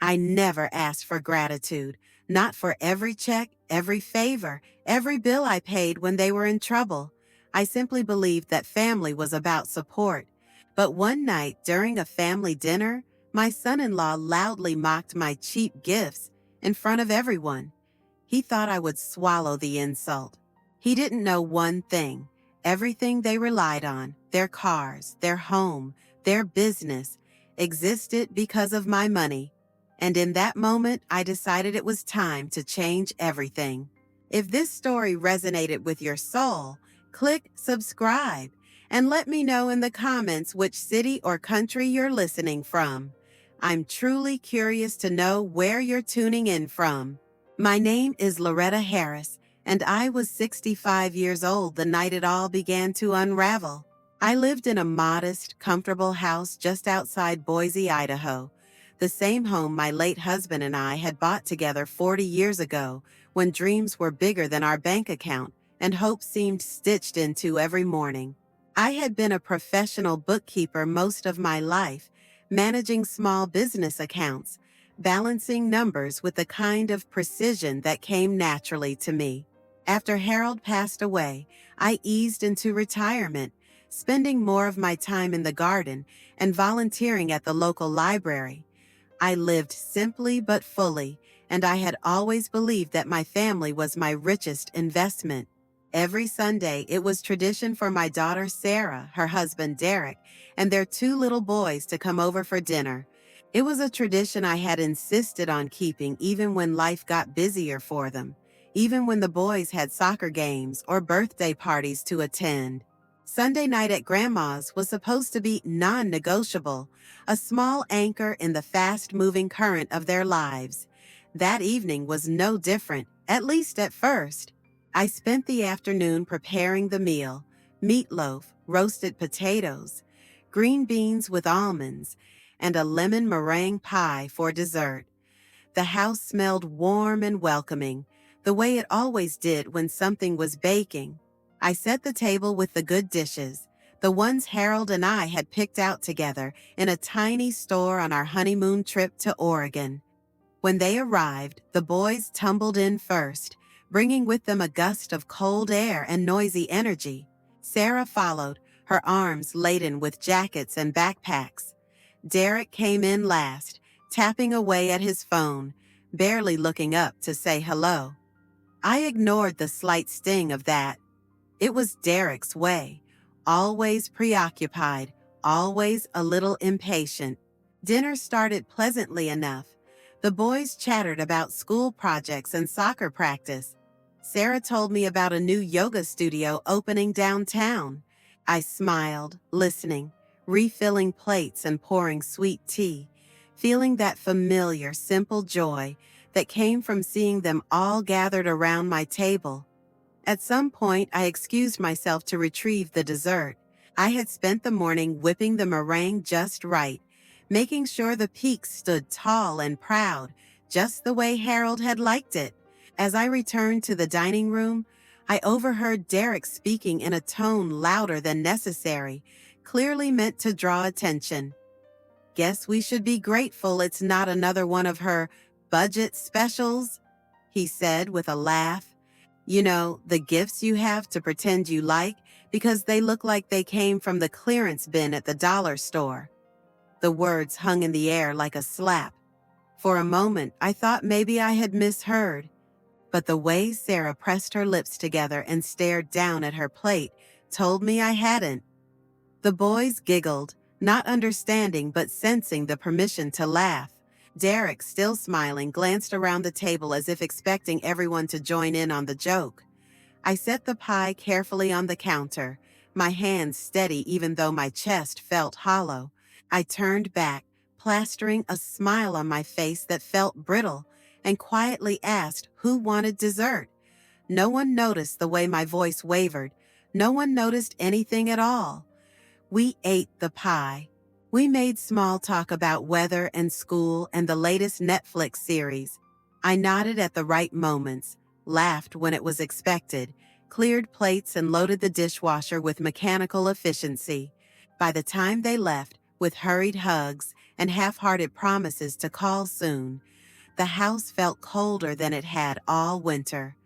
I never asked for gratitude, not for every check, every favor, every bill I paid when they were in trouble. I simply believed that family was about support. But one night during a family dinner, my son-in-law loudly mocked my cheap gifts in front of everyone. He thought I would swallow the insult. He didn't know one thing. Everything they relied on, their cars, their home, their business, existed because of my money. And in that moment, I decided it was time to change everything. If this story resonated with your soul, click subscribe and let me know in the comments which city or country you're listening from. I'm truly curious to know where you're tuning in from. My name is Loretta Harris, and I was 65 years old the night it all began to unravel. I lived in a modest, comfortable house just outside Boise, Idaho, the same home my late husband and I had bought together 40 years ago when dreams were bigger than our bank account and hope seemed stitched into every morning. I had been a professional bookkeeper most of my life, managing small business accounts, balancing numbers with the kind of precision that came naturally to me. After Harold passed away, I eased into retirement, spending more of my time in the garden and volunteering at the local library. I lived simply but fully, and I had always believed that my family was my richest investment. Every Sunday, it was tradition for my daughter Sarah, her husband Derek, and their two little boys to come over for dinner. It was a tradition I had insisted on keeping even when life got busier for them, even when the boys had soccer games or birthday parties to attend. Sunday night at Grandma's was supposed to be non-negotiable, a small anchor in the fast-moving current of their lives. That evening was no different, at least at first. I spent the afternoon preparing the meal: meatloaf, roasted potatoes, green beans with almonds, and a lemon meringue pie for dessert. The house smelled warm and welcoming, the way it always did when something was baking. I set the table with the good dishes, the ones Harold and I had picked out together in a tiny store on our honeymoon trip to Oregon. When they arrived, the boys tumbled in first, bringing with them a gust of cold air and noisy energy. Sarah followed, her arms laden with jackets and backpacks. Derek came in last, tapping away at his phone, barely looking up to say hello. I ignored the slight sting of that. It was Derek's way, always preoccupied, always a little impatient. Dinner started pleasantly enough. The boys chattered about school projects and soccer practice. Sarah told me about a new yoga studio opening downtown. I smiled, listening, refilling plates and pouring sweet tea, feeling that familiar, simple joy that came from seeing them all gathered around my table. At some point, I excused myself to retrieve the dessert. I had spent the morning whipping the meringue just right, making sure the peaks stood tall and proud, just the way Harold had liked it. As I returned to the dining room, I overheard Derek speaking in a tone louder than necessary, clearly meant to draw attention. "Guess we should be grateful it's not another one of her budget specials," he said with a laugh. "You know, the gifts you have to pretend you like because they look like they came from the clearance bin at the dollar store." The words hung in the air like a slap. For a moment, I thought maybe I had misheard. But the way Sarah pressed her lips together and stared down at her plate told me I hadn't. The boys giggled, not understanding but sensing the permission to laugh. Derek, still smiling, glanced around the table as if expecting everyone to join in on the joke. I set the pie carefully on the counter, my hands steady even though my chest felt hollow. I turned back, plastering a smile on my face that felt brittle, and quietly asked who wanted dessert. No one noticed the way my voice wavered. No one noticed anything at all. We ate the pie. We made small talk about weather and school and the latest Netflix series. I nodded at the right moments, laughed when it was expected, cleared plates and loaded the dishwasher with mechanical efficiency. By the time they left, with hurried hugs and half-hearted promises to call soon. The house felt colder than it had all winter.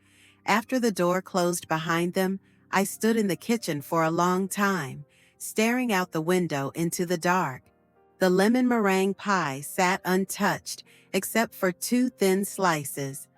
After the door closed behind them, I stood in the kitchen for a long time, staring out the window into the dark. The lemon meringue pie sat untouched, except for two thin slices.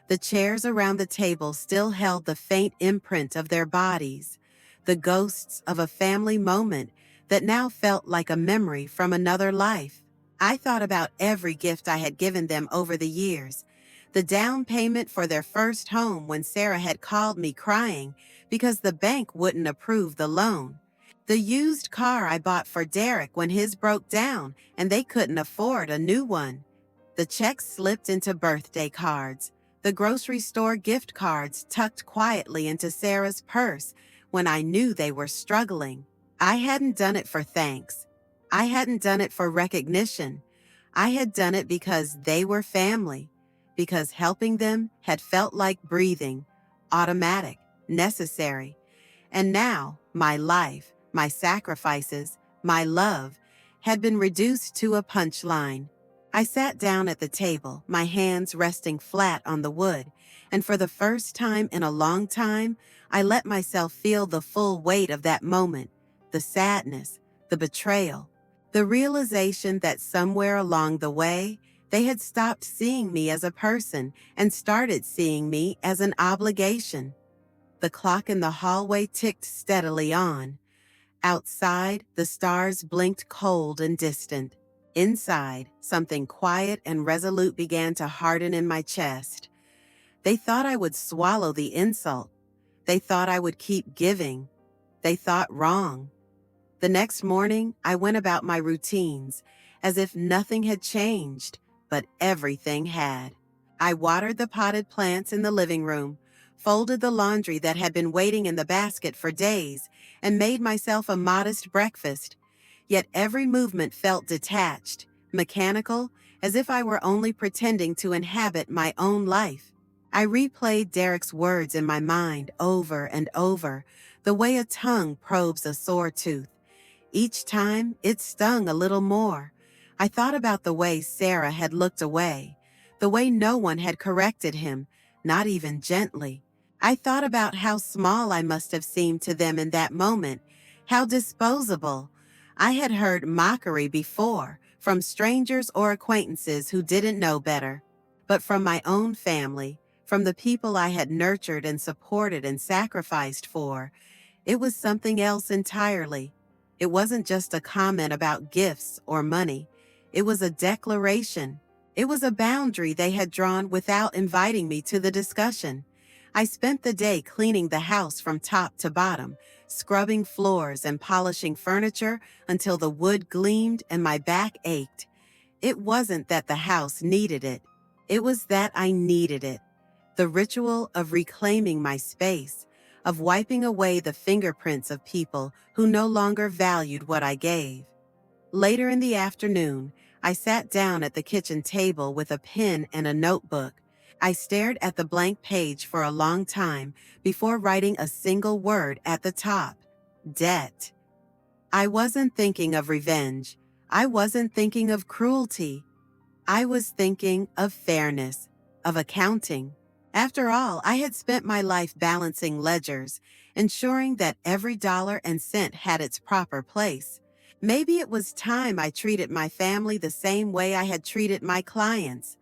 The chairs around the table still held the faint imprint of their bodies, the ghosts of a family moment that now felt like a memory from another life. I thought about every gift I had given them over the years. The down payment for their first home when Sarah had called me crying because the bank wouldn't approve the loan. The used car I bought for Derek when his broke down and they couldn't afford a new one. The checks slipped into birthday cards. The grocery store gift cards tucked quietly into Sarah's purse when I knew they were struggling. I hadn't done it for thanks. I hadn't done it for recognition. I had done it because they were family, because helping them had felt like breathing, automatic, necessary. And now, my life, my sacrifices, my love, had been reduced to a punchline. I sat down at the table, my hands resting flat on the wood, and for the first time in a long time, I let myself feel the full weight of that moment, the sadness, the betrayal, the realization that somewhere along the way, they had stopped seeing me as a person and started seeing me as an obligation. The clock in the hallway ticked steadily on. Outside, the stars blinked cold and distant. Inside, something quiet and resolute began to harden in my chest. They thought I would swallow the insult. They thought I would keep giving. They thought wrong. The next morning, I went about my routines, as if nothing had changed, but everything had. I watered the potted plants in the living room, folded the laundry that had been waiting in the basket for days, and made myself a modest breakfast. Yet every movement felt detached, mechanical, as if I were only pretending to inhabit my own life. I replayed Derek's words in my mind over and over, the way a tongue probes a sore tooth. Each time, it stung a little more. I thought about the way Sarah had looked away, the way no one had corrected him, not even gently. I thought about how small I must have seemed to them in that moment, how disposable. I had heard mockery before, from strangers or acquaintances who didn't know better. But from my own family, from the people I had nurtured and supported and sacrificed for, it was something else entirely. It wasn't just a comment about gifts or money. It was a declaration. It was a boundary they had drawn without inviting me to the discussion. I spent the day cleaning the house from top to bottom, scrubbing floors and polishing furniture until the wood gleamed and my back ached. It wasn't that the house needed it. It was that I needed it. The ritual of reclaiming my space, of wiping away the fingerprints of people who no longer valued what I gave. Later in the afternoon, I sat down at the kitchen table with a pen and a notebook. I stared at the blank page for a long time before writing a single word at the top: debt. I wasn't thinking of revenge. I wasn't thinking of cruelty. I was thinking of fairness, of accounting. After all, I had spent my life balancing ledgers, ensuring that every dollar and cent had its proper place. Maybe it was time I treated my family the same way I had treated my clients,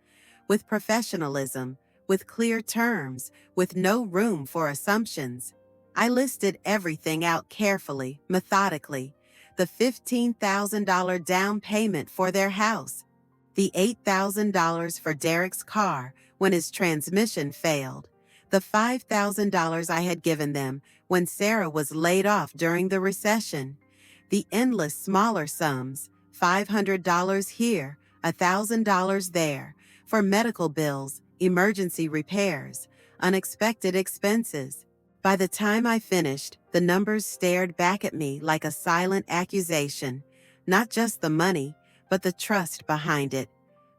with professionalism, with clear terms, with no room for assumptions. I listed everything out carefully, methodically. The $15,000 down payment for their house, the $8,000 for Derek's car when his transmission failed, the $5,000 I had given them when Sarah was laid off during the recession, the endless smaller sums, $500 here, $1,000 there, for medical bills, emergency repairs, unexpected expenses. By the time I finished, the numbers stared back at me like a silent accusation, not just the money, but the trust behind it,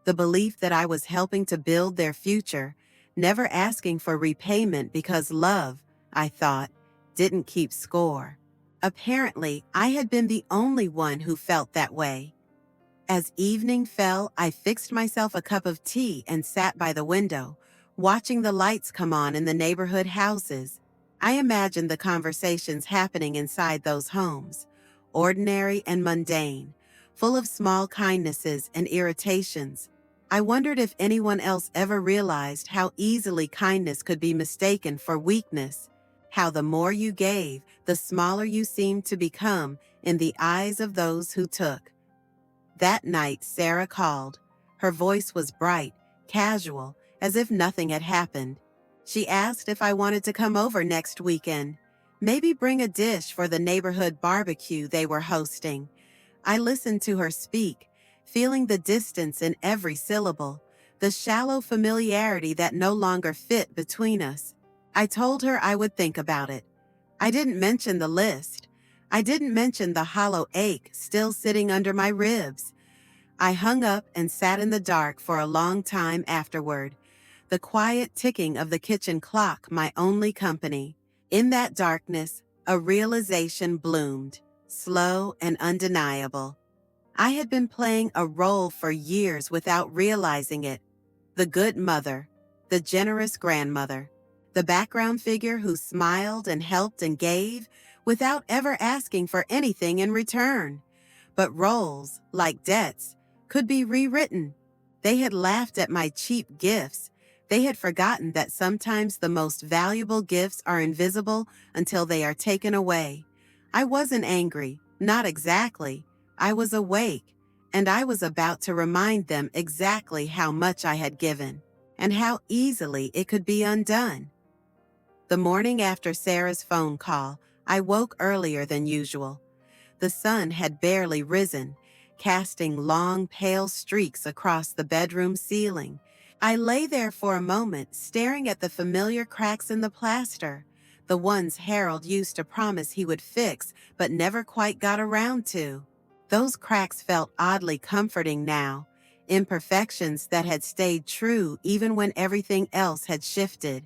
the belief that I was helping to build their future, never asking for repayment because love, I thought, didn't keep score. Apparently, I had been the only one who felt that way. As evening fell, I fixed myself a cup of tea and sat by the window, watching the lights come on in the neighborhood houses. I imagined the conversations happening inside those homes, ordinary and mundane, full of small kindnesses and irritations. I wondered if anyone else ever realized how easily kindness could be mistaken for weakness, how the more you gave, the smaller you seemed to become in the eyes of those who took. That night, Sarah called. Her voice was bright, casual, as if nothing had happened. She asked if I wanted to come over next weekend, maybe bring a dish for the neighborhood barbecue they were hosting. I listened to her speak, feeling the distance in every syllable, the shallow familiarity that no longer fit between us. I told her I would think about it. I didn't mention the list. I didn't mention the hollow ache still sitting under my ribs. I hung up and sat in the dark for a long time afterward, the quiet ticking of the kitchen clock my only company. In that darkness, a realization bloomed, slow and undeniable. I had been playing a role for years without realizing it. The good mother, the generous grandmother, the background figure who smiled and helped and gave without ever asking for anything in return. But roles, like debts, could be rewritten. They had laughed at my cheap gifts. They had forgotten that sometimes the most valuable gifts are invisible until they are taken away. I wasn't angry, not exactly. I was awake, and I was about to remind them exactly how much I had given, and how easily it could be undone. The morning after Sarah's phone call, I woke earlier than usual. The sun had barely risen, casting long, pale streaks across the bedroom ceiling. I lay there for a moment, staring at the familiar cracks in the plaster, the ones Harold used to promise he would fix but never quite got around to. Those cracks felt oddly comforting now, imperfections that had stayed true even when everything else had shifted.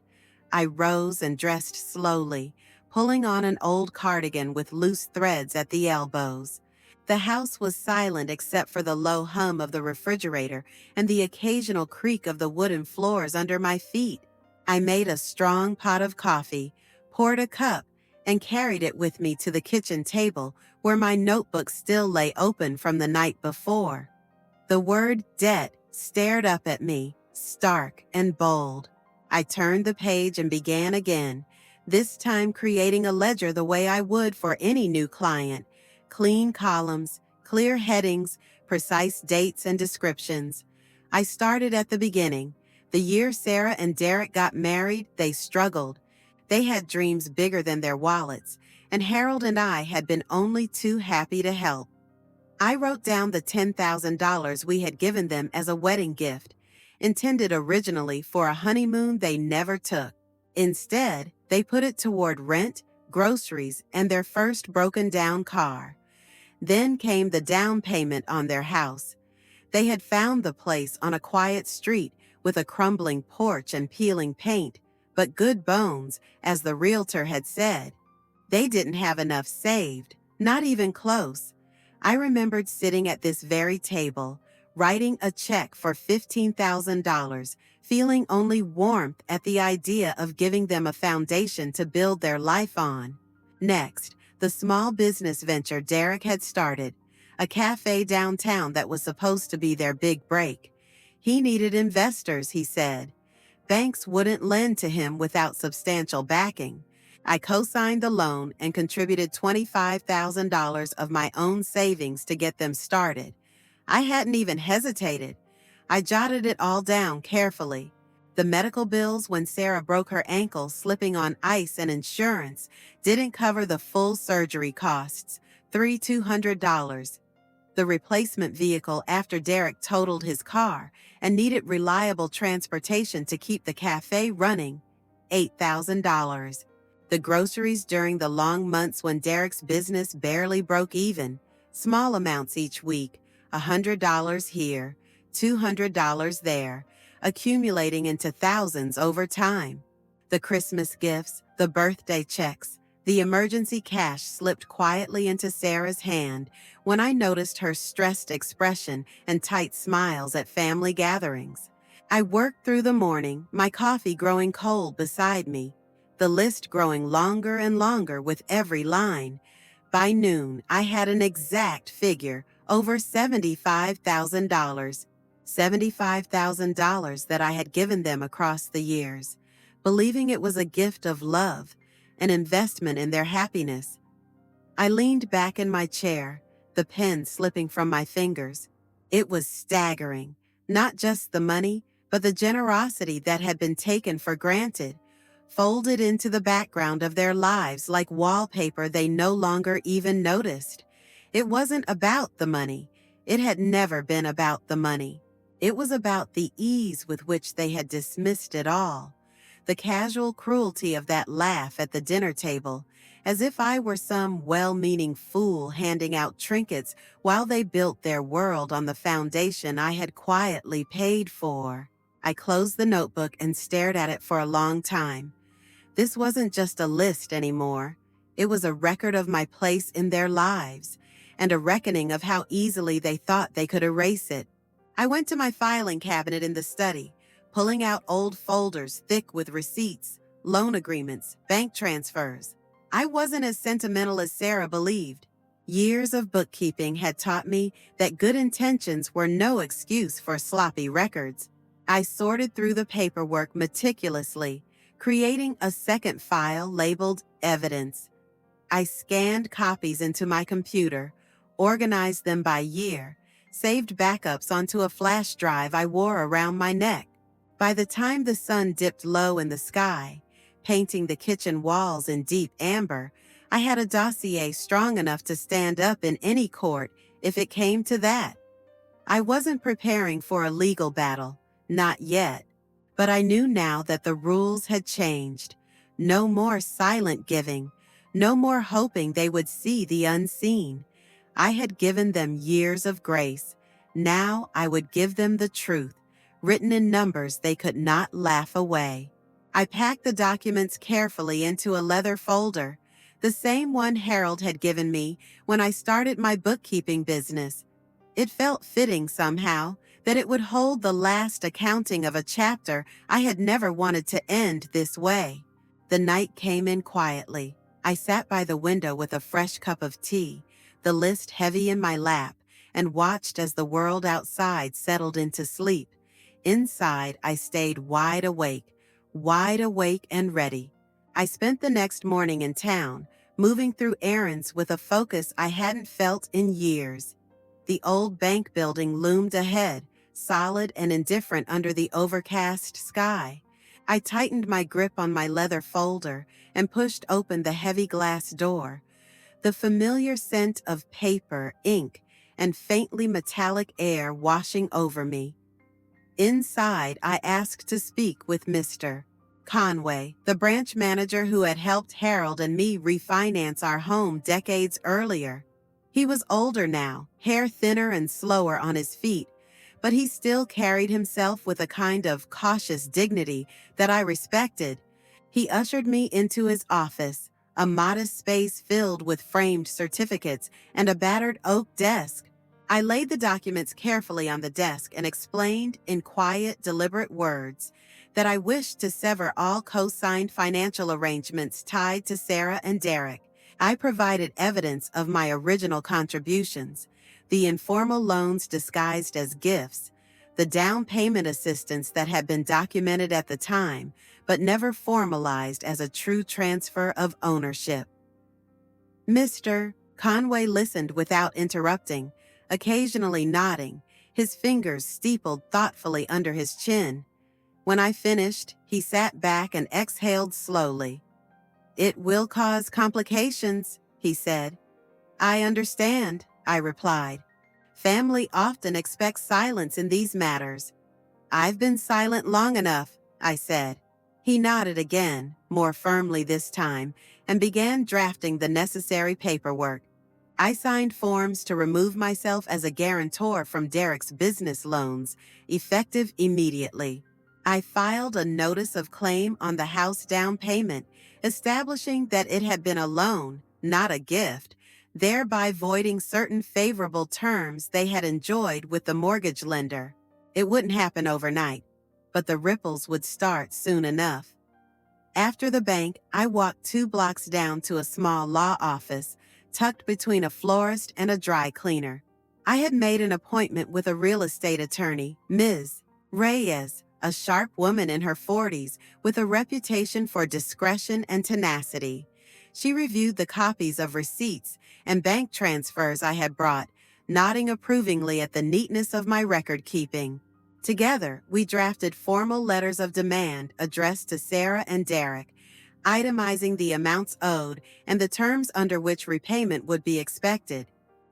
I rose and dressed slowly, pulling on an old cardigan with loose threads at the elbows. The house was silent except for the low hum of the refrigerator and the occasional creak of the wooden floors under my feet. I made a strong pot of coffee, poured a cup, and carried it with me to the kitchen table where my notebook still lay open from the night before. The word debt stared up at me, stark and bold. I turned the page and began again, this time creating a ledger the way I would for any new client. Clean columns, clear headings, precise dates and descriptions. I started at the beginning. The year Sarah and Derek got married, they struggled. They had dreams bigger than their wallets, and Harold and I had been only too happy to help. I wrote down the $10,000 we had given them as a wedding gift, intended originally for a honeymoon they never took. Instead, they put it toward rent, groceries, and their first broken-down car. Then came the down payment on their house. They had found the place on a quiet street with a crumbling porch and peeling paint, but good bones, as the realtor had said. They didn't have enough saved, not even close. I remembered sitting at this very table, writing a check for $15,000, feeling only warmth at the idea of giving them a foundation to build their life on. Next, the small business venture Derek had started, a cafe downtown that was supposed to be their big break. He needed investors, he said. Banks wouldn't lend to him without substantial backing. I co-signed the loan and contributed $25,000 of my own savings to get them started. I hadn't even hesitated. I jotted it all down carefully. The medical bills when Sarah broke her ankle slipping on ice and insurance didn't cover the full surgery costs, $200. The replacement vehicle after Derek totaled his car and needed reliable transportation to keep the cafe running, $8,000. The groceries during the long months when Derek's business barely broke even, small amounts each week, $100 here, $200 there, accumulating into thousands over time. The Christmas gifts, the birthday checks, The emergency cash slipped quietly into Sarah's hand when I noticed her stressed expression and tight smiles at family gatherings. I worked through the morning, my coffee growing cold beside me, the list growing longer and longer with every line. By noon, I had an exact figure, over $75,000. $75,000 that I had given them across the years, believing it was a gift of love, an investment in their happiness. I leaned back in my chair, the pen slipping from my fingers. It was staggering, not just the money, but the generosity that had been taken for granted, folded into the background of their lives like wallpaper they no longer even noticed. It wasn't about the money. It had never been about the money. It was about the ease with which they had dismissed it all. The casual cruelty of that laugh at the dinner table, as if I were some well-meaning fool handing out trinkets while they built their world on the foundation I had quietly paid for. I closed the notebook and stared at it for a long time. This wasn't just a list anymore. It was a record of my place in their lives, and a reckoning of how easily they thought they could erase it. I went to my filing cabinet in the study, pulling out old folders thick with receipts, loan agreements, bank transfers. I wasn't as sentimental as Sarah believed. Years of bookkeeping had taught me that good intentions were no excuse for sloppy records. I sorted through the paperwork meticulously, creating a second file labeled Evidence. I scanned copies into my computer, organized them by year, saved backups onto a flash drive I wore around my neck. By the time the sun dipped low in the sky, painting the kitchen walls in deep amber, I had a dossier strong enough to stand up in any court if it came to that. I wasn't preparing for a legal battle, not yet. But I knew now that the rules had changed. No more silent giving, no more hoping they would see the unseen. I had given them years of grace. Now I would give them the truth, written in numbers they could not laugh away. I packed the documents carefully into a leather folder, the same one Harold had given me when I started my bookkeeping business. It felt fitting somehow that it would hold the last accounting of a chapter I had never wanted to end this way. The night came in quietly. I sat by the window with a fresh cup of tea, the list heavy in my lap, and watched as the world outside settled into sleep. Inside, I stayed wide awake and ready. I spent the next morning in town, moving through errands with a focus I hadn't felt in years. The old bank building loomed ahead, solid and indifferent under the overcast sky. I tightened my grip on my leather folder and pushed open the heavy glass door. The familiar scent of paper, ink, and faintly metallic air washing over me. Inside, I asked to speak with Mr. Conway, the branch manager who had helped Harold and me refinance our home decades earlier. He was older now, hair thinner and slower on his feet, but he still carried himself with a kind of cautious dignity that I respected. He ushered me into his office, a modest space filled with framed certificates and a battered oak desk. I laid the documents carefully on the desk and explained in quiet, deliberate words that I wished to sever all co-signed financial arrangements tied to Sarah and Derek. I provided evidence of my original contributions, the informal loans disguised as gifts, the down payment assistance that had been documented at the time, but never formalized as a true transfer of ownership. Mr. Conway listened without interrupting, occasionally nodding, his fingers steepled thoughtfully under his chin. When I finished, he sat back and exhaled slowly. "It will cause complications," he said. "I understand," I replied. "Family often expects silence in these matters." "I've been silent long enough," I said. He nodded again, more firmly this time, and began drafting the necessary paperwork. I signed forms to remove myself as a guarantor from Derek's business loans, effective immediately. I filed a notice of claim on the house down payment, establishing that it had been a loan, not a gift, thereby voiding certain favorable terms they had enjoyed with the mortgage lender. It wouldn't happen overnight, but the ripples would start soon enough. After the bank, I walked 2 blocks down to a small law office, tucked between a florist and a dry cleaner. I had made an appointment with a real estate attorney, Ms. Reyes, a sharp woman in her 40s with a reputation for discretion and tenacity. She reviewed the copies of receipts and bank transfers I had brought, nodding approvingly at the neatness of my record keeping. Together, we drafted formal letters of demand addressed to Sarah and Derek, itemizing the amounts owed and the terms under which repayment would be expected.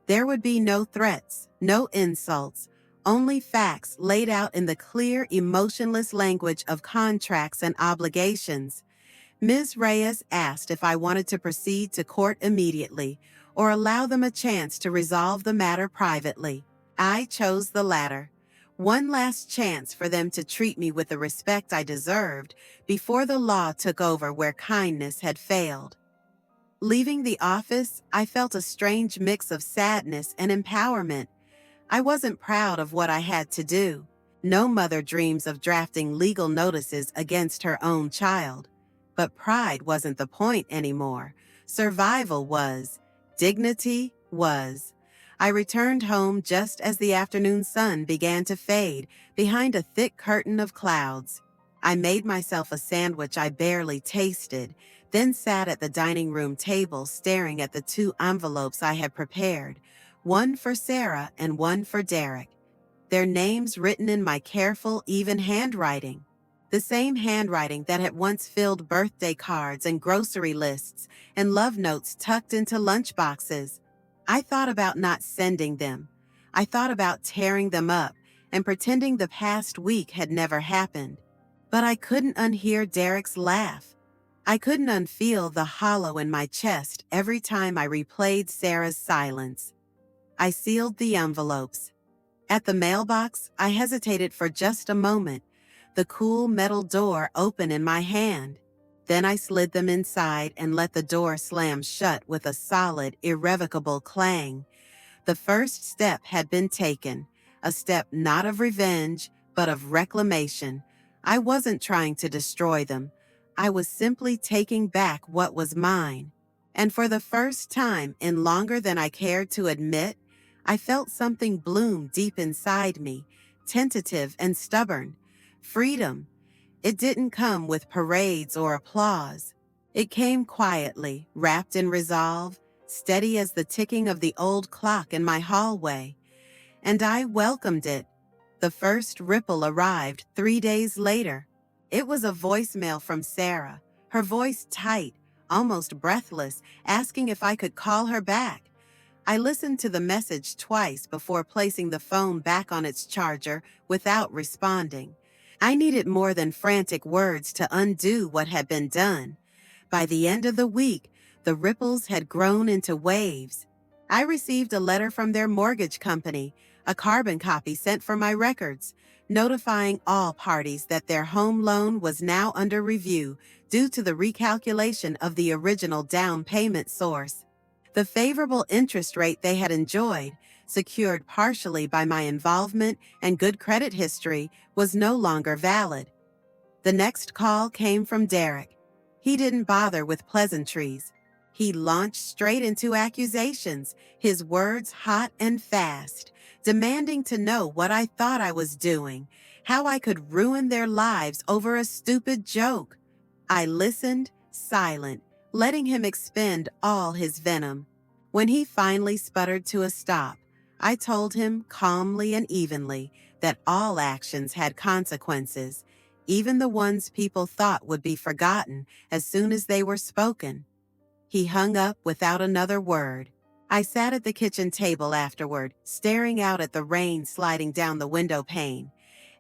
There would be no threats, no insults, only facts laid out in the clear, emotionless language of contracts and obligations. Ms. Reyes asked if I wanted to proceed to court immediately or allow them a chance to resolve the matter privately. I chose the latter. One last chance for them to treat me with the respect I deserved before the law took over where kindness had failed. Leaving the office, I felt a strange mix of sadness and empowerment. I wasn't proud of what I had to do. No mother dreams of drafting legal notices against her own child. But pride wasn't the point anymore. Survival was. Dignity was. I returned home just as the afternoon sun began to fade behind a thick curtain of clouds. I made myself a sandwich I barely tasted, then sat at the dining room table staring at the 2 envelopes I had prepared, one for Sarah and one for Derek. Their names written in my careful, even handwriting. The same handwriting that had once filled birthday cards and grocery lists and love notes tucked into lunchboxes. I thought about not sending them. I thought about tearing them up and pretending the past week had never happened. But I couldn't unhear Derek's laugh. I couldn't unfeel the hollow in my chest every time I replayed Sarah's silence. I sealed the envelopes. At the mailbox, I hesitated for just a moment, the cool metal door open in my hand. Then I slid them inside and let the door slam shut with a solid, irrevocable clang. The first step had been taken, a step not of revenge, but of reclamation. I wasn't trying to destroy them. I was simply taking back what was mine. And for the first time in longer than I cared to admit, I felt something bloom deep inside me, tentative and stubborn. Freedom. It didn't come with parades or applause. It came quietly, wrapped in resolve, steady as the ticking of the old clock in my hallway. And I welcomed it. The first ripple arrived 3 days later. It was a voicemail from Sarah, her voice tight, almost breathless, asking if I could call her back. I listened to the message twice before placing the phone back on its charger without responding. I needed more than frantic words to undo what had been done. By the end of the week, the ripples had grown into waves. I received a letter from their mortgage company, a carbon copy sent for my records, notifying all parties that their home loan was now under review due to the recalculation of the original down payment source. The favorable interest rate they had enjoyed, secured partially by my involvement and good credit history, was no longer valid. The next call came from Derek. He didn't bother with pleasantries. He launched straight into accusations, his words hot and fast, demanding to know what I thought I was doing, how I could ruin their lives over a stupid joke. I listened, silent, letting him expend all his venom. When he finally sputtered to a stop, I told him calmly and evenly that all actions had consequences, even the ones people thought would be forgotten as soon as they were spoken. He hung up without another word. I sat at the kitchen table afterward, staring out at the rain sliding down the window pane.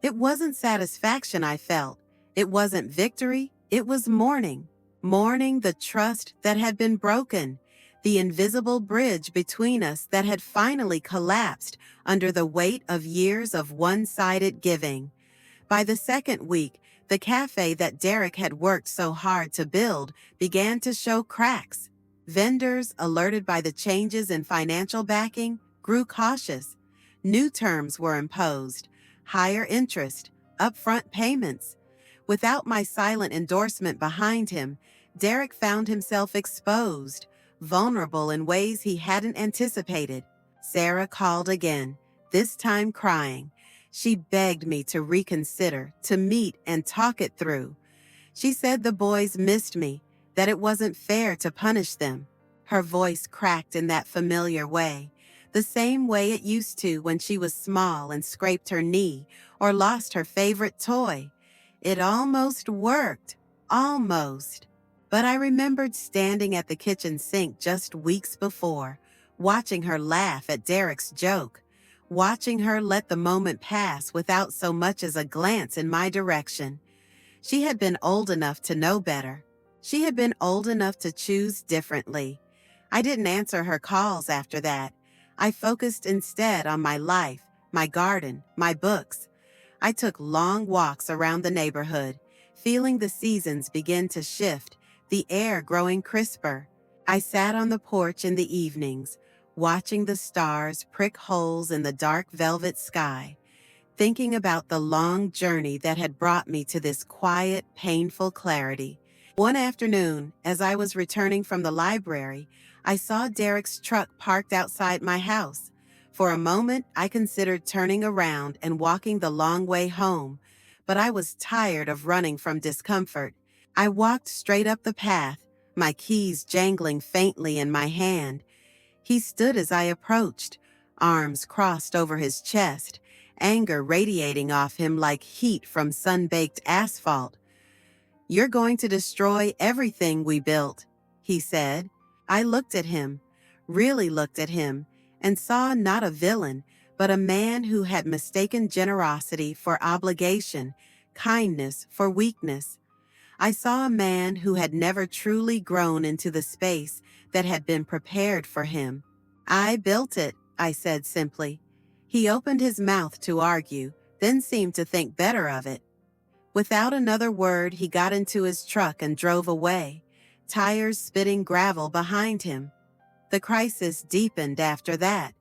It wasn't satisfaction I felt. It wasn't victory. It was mourning. Mourning the trust that had been broken, the invisible bridge between us that had finally collapsed under the weight of years of one-sided giving. By the second week, The cafe that Derek had worked so hard to build began to show cracks. Vendors, alerted by the changes in financial backing, grew cautious. New terms were imposed, higher interest, upfront payments. Without my silent endorsement behind him, Derek found himself exposed, vulnerable in ways he hadn't anticipated. Sarah called again, this time crying. She begged me to reconsider, to meet and talk it through. She said the boys missed me, that it wasn't fair to punish them. Her voice cracked in that familiar way, the same way it used to when she was small and scraped her knee or lost her favorite toy. It almost worked, almost. But I remembered standing at the kitchen sink just weeks before, watching her laugh at Derek's joke, watching her let the moment pass without so much as a glance in my direction. She had been old enough to know better. She had been old enough to choose differently. I didn't answer her calls after that. I focused instead on my life, my garden, my books. I took long walks around the neighborhood, feeling the seasons begin to shift, the air growing crisper. I sat on the porch in the evenings, watching the stars prick holes in the dark velvet sky, thinking about the long journey that had brought me to this quiet, painful clarity. One afternoon, as I was returning from the library, I saw Derek's truck parked outside my house. For a moment, I considered turning around and walking the long way home, but I was tired of running from discomfort. I walked straight up the path, my keys jangling faintly in my hand. He stood as I approached, arms crossed over his chest, anger radiating off him like heat from sun-baked asphalt. "You're going to destroy everything we built," he said. I looked at him, really looked at him, and saw not a villain, but a man who had mistaken generosity for obligation, kindness for weakness. I saw a man who had never truly grown into the space that had been prepared for him. "I built it," I said simply. He opened his mouth to argue, then seemed to think better of it. Without another word, he got into his truck and drove away, tires spitting gravel behind him. The crisis deepened after that.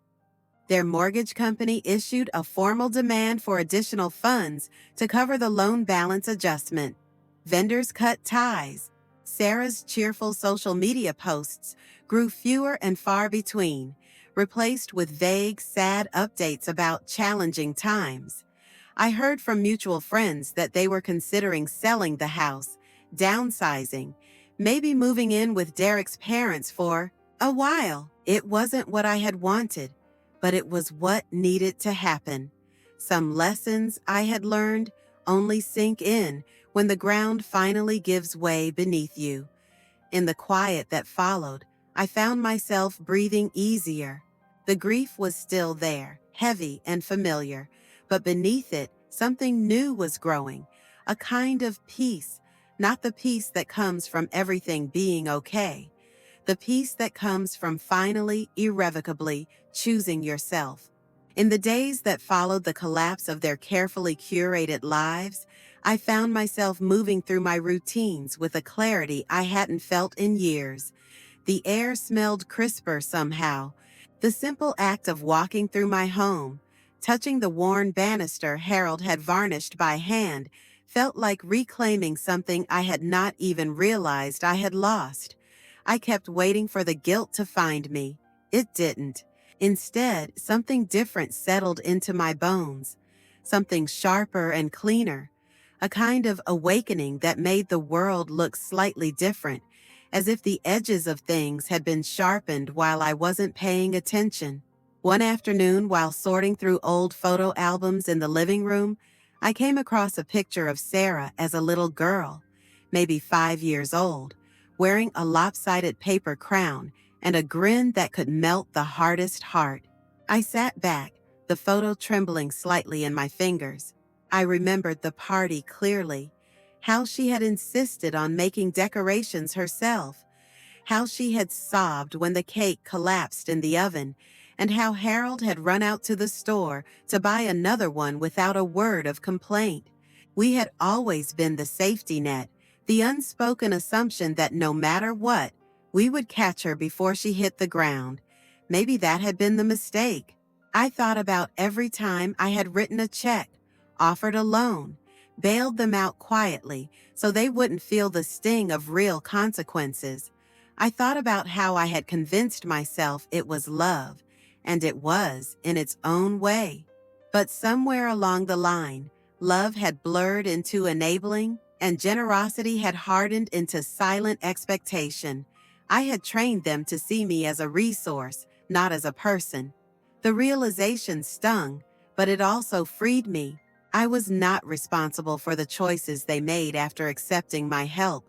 Their mortgage company issued a formal demand for additional funds to cover the loan balance adjustment. Vendors cut ties. Sarah's cheerful social media posts grew fewer and far between, replaced with vague, sad updates about challenging times. I heard from mutual friends that they were considering selling the house, downsizing, maybe moving in with Derek's parents for a while. It wasn't what I had wanted, but it was what needed to happen. Some lessons I had learned only sink in when the ground finally gives way beneath you. In the quiet that followed, I found myself breathing easier. The grief was still there, heavy and familiar, but beneath it, something new was growing, a kind of peace, not the peace that comes from everything being okay, the peace that comes from finally, irrevocably choosing yourself. In the days that followed the collapse of their carefully curated lives, I found myself moving through my routines with a clarity I hadn't felt in years. The air smelled crisper somehow. The simple act of walking through my home, touching the worn banister Harold had varnished by hand, felt like reclaiming something I had not even realized I had lost. I kept waiting for the guilt to find me. It didn't. Instead, something different settled into my bones, something sharper and cleaner, a kind of awakening that made the world look slightly different, as if the edges of things had been sharpened while I wasn't paying attention. One afternoon, while sorting through old photo albums in the living room, I came across a picture of Sarah as a little girl, maybe 5 years old, wearing a lopsided paper crown and a grin that could melt the hardest heart. I sat back, the photo trembling slightly in my fingers. I remembered the party clearly, how she had insisted on making decorations herself, how she had sobbed when the cake collapsed in the oven, and how Harold had run out to the store to buy another one without a word of complaint. We had always been the safety net, the unspoken assumption that no matter what, we would catch her before she hit the ground. Maybe that had been the mistake. I thought about every time I had written a check, offered a loan, bailed them out quietly so they wouldn't feel the sting of real consequences. I thought about how I had convinced myself it was love, and it was in its own way. But somewhere along the line, love had blurred into enabling, and generosity had hardened into silent expectation. I had trained them to see me as a resource, not as a person. The realization stung, but it also freed me. I was not responsible for the choices they made after accepting my help.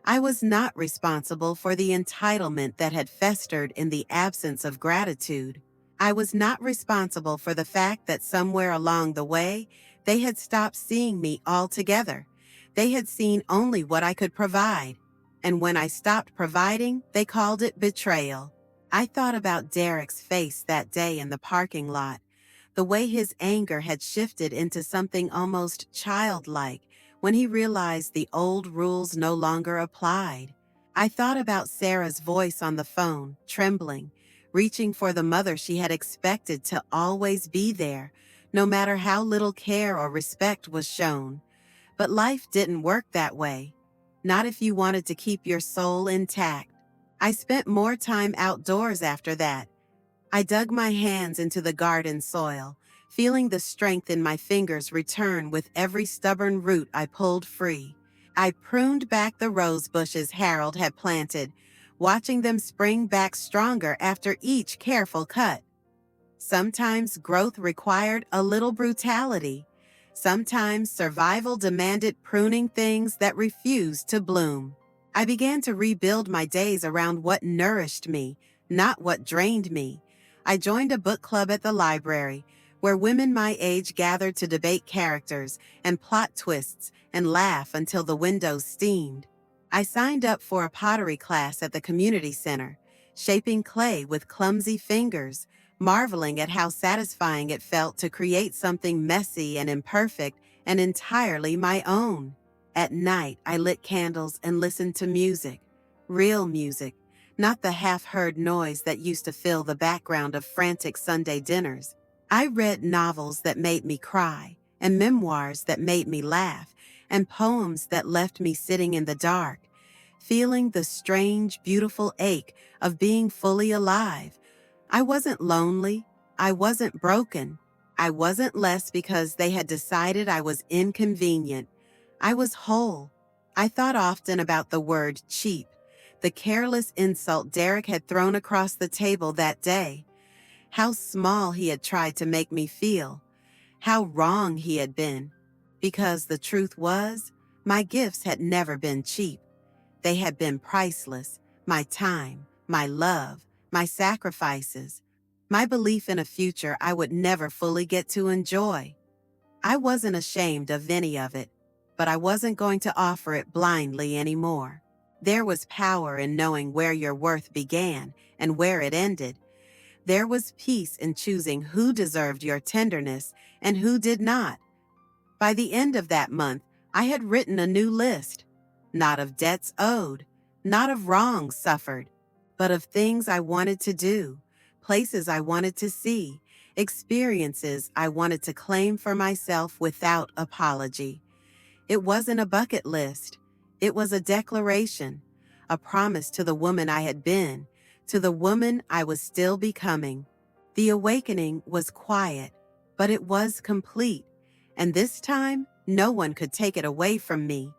I was not responsible for the entitlement that had festered in the absence of gratitude. I was not responsible for the fact that somewhere along the way, they had stopped seeing me altogether. They had seen only what I could provide. And when I stopped providing, they called it betrayal. I thought about Derek's face that day in the parking lot, the way his anger had shifted into something almost childlike when he realized the old rules no longer applied. I thought about Sarah's voice on the phone, trembling, reaching for the mother she had expected to always be there, no matter how little care or respect was shown. But life didn't work that way. Not if you wanted to keep your soul intact. I spent more time outdoors after that. I dug my hands into the garden soil, feeling the strength in my fingers return with every stubborn root I pulled free. I pruned back the rose bushes Harold had planted, watching them spring back stronger after each careful cut. Sometimes growth required a little brutality. Sometimes survival demanded pruning things that refused to bloom. I began to rebuild my days around what nourished me, not what drained me. I joined a book club at the library, where women my age gathered to debate characters and plot twists and laugh until the windows steamed. I signed up for a pottery class at the community center, shaping clay with clumsy fingers, marveling at how satisfying it felt to create something messy and imperfect and entirely my own. At night, I lit candles and listened to music, real music, not the half-heard noise that used to fill the background of frantic Sunday dinners. I read novels that made me cry, and memoirs that made me laugh, and poems that left me sitting in the dark, feeling the strange, beautiful ache of being fully alive. I wasn't lonely. I wasn't broken. I wasn't less because they had decided I was inconvenient. I was whole. I thought often about the word cheap, the careless insult Derek had thrown across the table that day. How small he had tried to make me feel. How wrong he had been. Because the truth was, my gifts had never been cheap. They had been priceless. My time, my love, my sacrifices, my belief in a future I would never fully get to enjoy. I wasn't ashamed of any of it, but I wasn't going to offer it blindly anymore. There was power in knowing where your worth began and where it ended. There was peace in choosing who deserved your tenderness and who did not. By the end of that month, I had written a new list, not of debts owed, not of wrongs suffered, but of things I wanted to do, places I wanted to see, experiences I wanted to claim for myself without apology. It wasn't a bucket list. It was a declaration, a promise to the woman I had been, to the woman I was still becoming. The awakening was quiet, but it was complete, and this time, no one could take it away from me.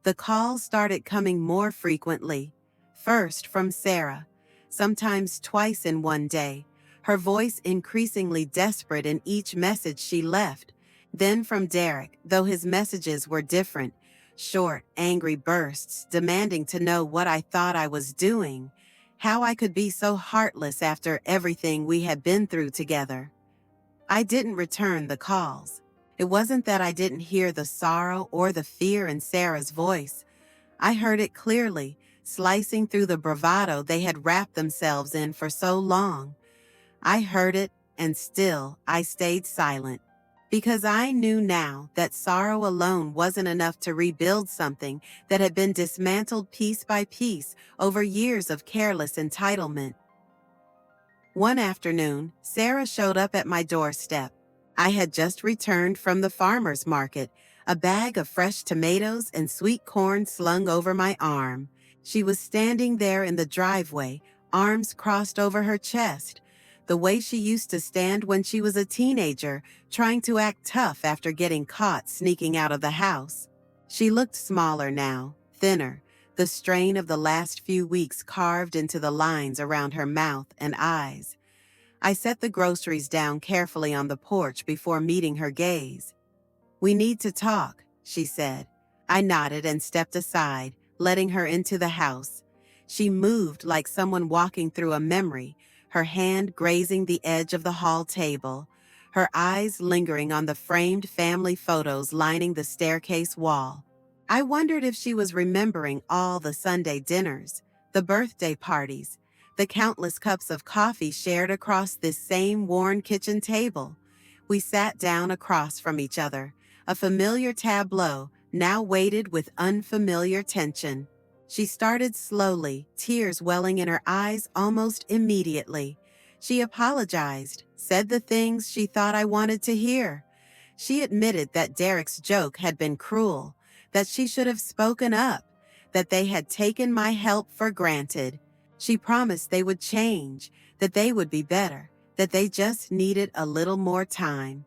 The calls started coming more frequently. First from Sarah, sometimes twice in one day, her voice increasingly desperate in each message she left. Then from Derek, though his messages were different, short, angry bursts demanding to know what I thought I was doing, how I could be so heartless after everything we had been through together. I didn't return the calls. It wasn't that I didn't hear the sorrow or the fear in Sarah's voice. I heard it clearly, slicing through the bravado they had wrapped themselves in for so long. I heard it, and still I stayed silent. Because I knew now that sorrow alone wasn't enough to rebuild something that had been dismantled piece by piece over years of careless entitlement. One afternoon, Sarah showed up at my doorstep. I had just returned from the farmer's market, a bag of fresh tomatoes and sweet corn slung over my arm. She was standing there in the driveway, arms crossed over her chest, the way she used to stand when she was a teenager, trying to act tough after getting caught sneaking out of the house. She looked smaller now, thinner, the strain of the last few weeks carved into the lines around her mouth and eyes. I set the groceries down carefully on the porch before meeting her gaze. "We need to talk," she said. I nodded and stepped aside, letting her into the house. She moved like someone walking through a memory, her hand grazing the edge of the hall table, her eyes lingering on the framed family photos lining the staircase wall. I wondered if she was remembering all the Sunday dinners, the birthday parties, the countless cups of coffee shared across this same worn kitchen table. We sat down across from each other, a familiar tableau now weighted with unfamiliar tension. She started slowly, tears welling in her eyes almost immediately. She apologized, said the things she thought I wanted to hear. She admitted that Derek's joke had been cruel, that she should have spoken up, that they had taken my help for granted. She promised they would change, that they would be better, that they just needed a little more time.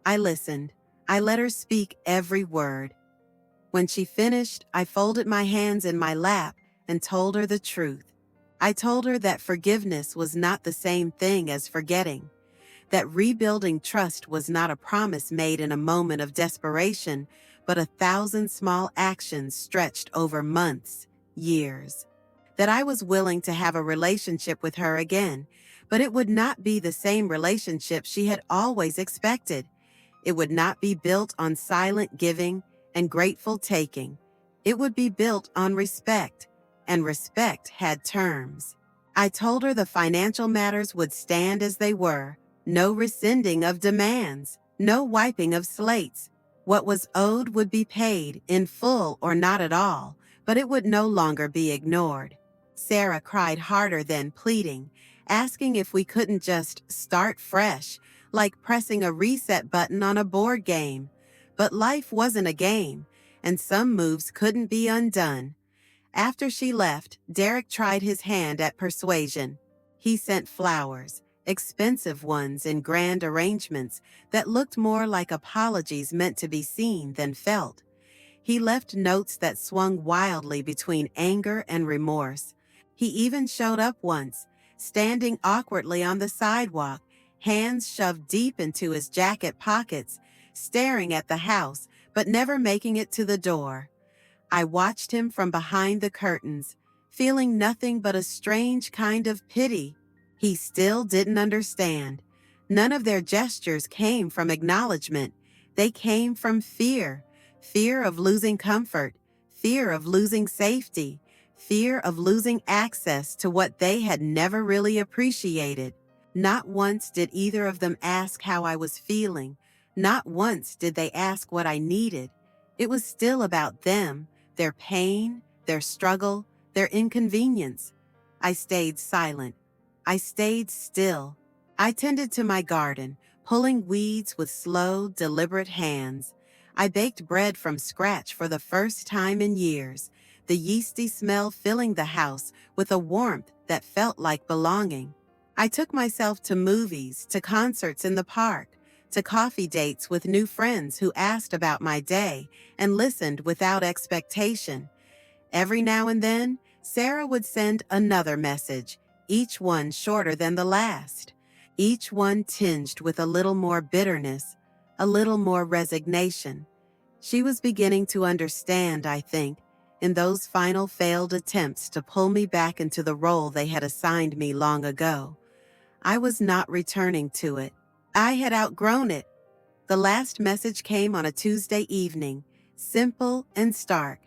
I listened. I let her speak every word. When she finished, I folded my hands in my lap and told her the truth. I told her that forgiveness was not the same thing as forgetting, that rebuilding trust was not a promise made in a moment of desperation, but 1,000 small actions stretched over months, years. That I was willing to have a relationship with her again, but it would not be the same relationship she had always expected. It would not be built on silent giving and grateful taking. It would be built on respect, and respect had terms. I told her the financial matters would stand as they were, no rescinding of demands, no wiping of slates. What was owed would be paid, in full or not at all, but it would no longer be ignored. Sarah cried harder than pleading, asking if we couldn't just start fresh, like pressing a reset button on a board game. But life wasn't a game, and some moves couldn't be undone. After she left, Derek tried his hand at persuasion. He sent flowers, expensive ones in grand arrangements that looked more like apologies meant to be seen than felt. He left notes that swung wildly between anger and remorse. He even showed up once, standing awkwardly on the sidewalk, hands shoved deep into his jacket pockets, staring at the house, but never making it to the door. I watched him from behind the curtains, feeling nothing but a strange kind of pity. He still didn't understand. None of their gestures came from acknowledgement. They came from fear. Fear of losing comfort, fear of losing safety, fear of losing access to what they had never really appreciated. Not once did either of them ask how I was feeling. Not once did they ask what I needed. It was still about them, their pain, their struggle, their inconvenience. I stayed silent. I stayed still. I tended to my garden, pulling weeds with slow, deliberate hands. I baked bread from scratch for the first time in years, the yeasty smell filling the house with a warmth that felt like belonging. I took myself to movies, to concerts in the park, to coffee dates with new friends who asked about my day and listened without expectation. Every now and then, Sarah would send another message, each one shorter than the last, each one tinged with a little more bitterness, a little more resignation. She was beginning to understand, I think, in those final failed attempts to pull me back into the role they had assigned me long ago. I was not returning to it. I had outgrown it. The last message came on a Tuesday evening, simple and stark.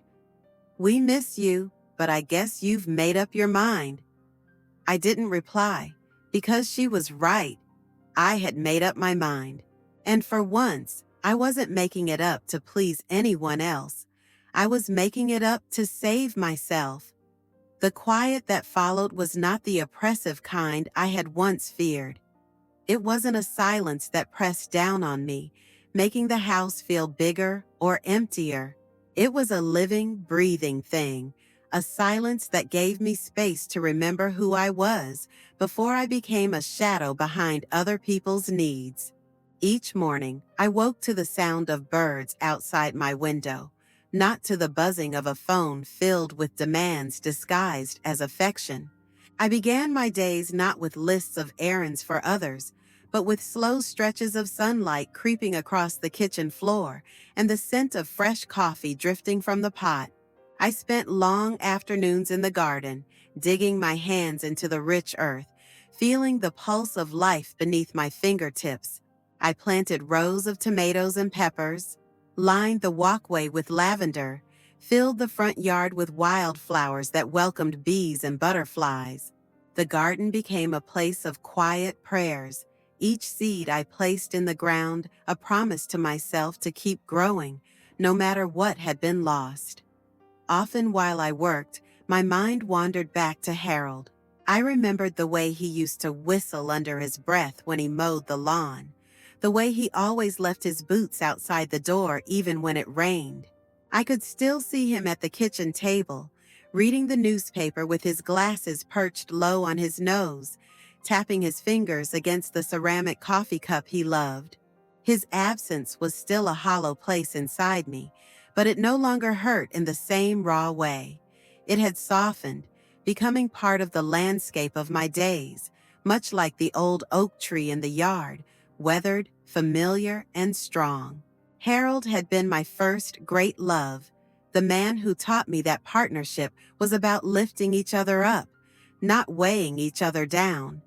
"We miss you, but I guess you've made up your mind." I didn't reply, because she was right. I had made up my mind. And for once, I wasn't making it up to please anyone else. I was making it up to save myself. The quiet that followed was not the oppressive kind I had once feared. It wasn't a silence that pressed down on me, making the house feel bigger or emptier. It was a living, breathing thing, a silence that gave me space to remember who I was before I became a shadow behind other people's needs. Each morning, I woke to the sound of birds outside my window, not to the buzzing of a phone filled with demands disguised as affection. I began my days not with lists of errands for others, but with slow stretches of sunlight creeping across the kitchen floor and the scent of fresh coffee drifting from the pot. I spent long afternoons in the garden, digging my hands into the rich earth, feeling the pulse of life beneath my fingertips. I planted rows of tomatoes and peppers, lined the walkway with lavender, filled the front yard with wildflowers that welcomed bees and butterflies. The garden became a place of quiet prayers, each seed I placed in the ground a promise to myself to keep growing, no matter what had been lost. Often while I worked, my mind wandered back to Harold. I remembered the way he used to whistle under his breath when he mowed the lawn, the way he always left his boots outside the door even when it rained. I could still see him at the kitchen table, reading the newspaper with his glasses perched low on his nose, tapping his fingers against the ceramic coffee cup he loved. His absence was still a hollow place inside me, but it no longer hurt in the same raw way. It had softened, becoming part of the landscape of my days, much like the old oak tree in the yard, weathered, familiar, and strong. Harold had been my first great love, the man who taught me that partnership was about lifting each other up, not weighing each other down.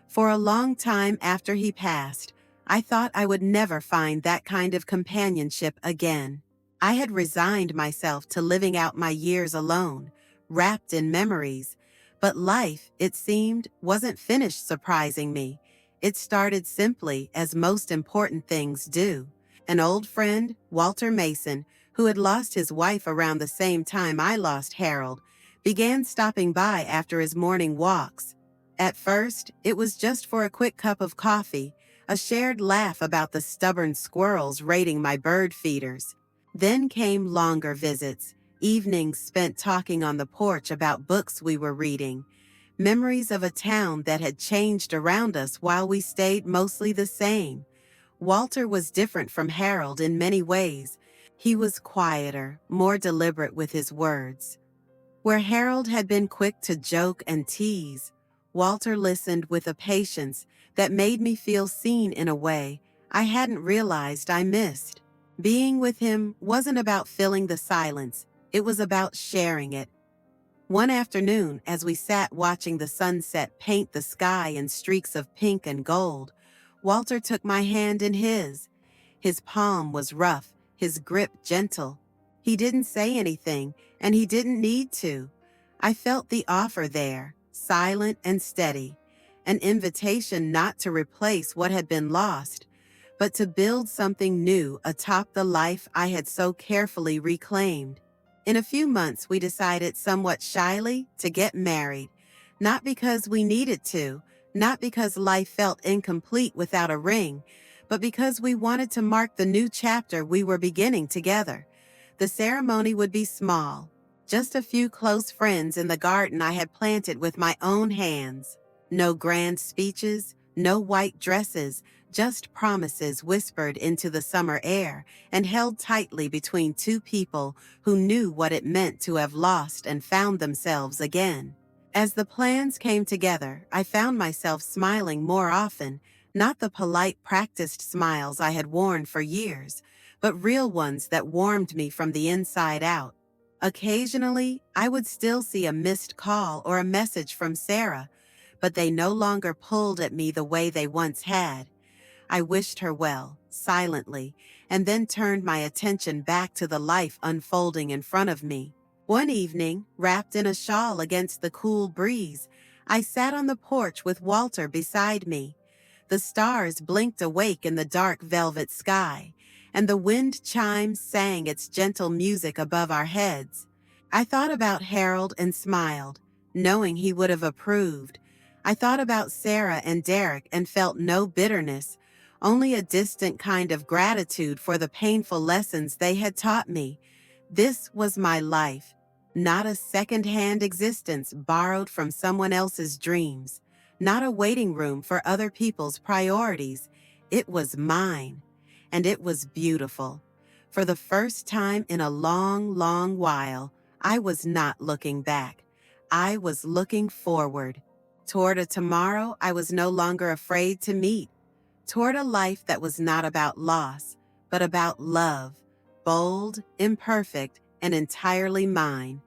For a long time after he passed, I thought I would never find that kind of companionship again. I had resigned myself to living out my years alone, wrapped in memories, but life, it seemed, wasn't finished surprising me. It started simply, as most important things do. An old friend, Walter Mason, who had lost his wife around the same time I lost Harold, began stopping by after his morning walks. At first, it was just for a quick cup of coffee, a shared laugh about the stubborn squirrels raiding my bird feeders. Then came longer visits, evenings spent talking on the porch about books we were reading, memories of a town that had changed around us while we stayed mostly the same. Walter was different from Harold in many ways. He was quieter, more deliberate with his words. Where Harold had been quick to joke and tease, Walter listened with a patience that made me feel seen in a way I hadn't realized I missed. Being with him wasn't about filling the silence, it was about sharing it. One afternoon, as we sat watching the sunset paint the sky in streaks of pink and gold, Walter took my hand in his. His palm was rough, his grip gentle. He didn't say anything, and he didn't need to. I felt the offer there, silent and steady, an invitation not to replace what had been lost, but to build something new atop the life I had so carefully reclaimed. In a few months, we decided somewhat shyly to get married, not because we needed to, not because life felt incomplete without a ring, but because we wanted to mark the new chapter we were beginning together. The ceremony would be small, just a few close friends in the garden I had planted with my own hands. No grand speeches, no white dresses, just promises whispered into the summer air and held tightly between two people who knew what it meant to have lost and found themselves again. As the plans came together, I found myself smiling more often, not the polite, practiced smiles I had worn for years, but real ones that warmed me from the inside out. Occasionally, I would still see a missed call or a message from Sarah, but they no longer pulled at me the way they once had. I wished her well, silently, and then turned my attention back to the life unfolding in front of me. One evening, wrapped in a shawl against the cool breeze, I sat on the porch with Walter beside me. The stars blinked awake in the dark velvet sky, and the wind chimes sang its gentle music above our heads. I thought about Harold and smiled, knowing he would have approved. I thought about Sarah and Derek and felt no bitterness, only a distant kind of gratitude for the painful lessons they had taught me. This was my life, not a second-hand existence borrowed from someone else's dreams, not a waiting room for other people's priorities. It was mine, and it was beautiful. For the first time in a long, long while, I was not looking back. I was looking forward, toward a tomorrow I was no longer afraid to meet, toward a life that was not about loss, but about love, bold, imperfect, and entirely mine.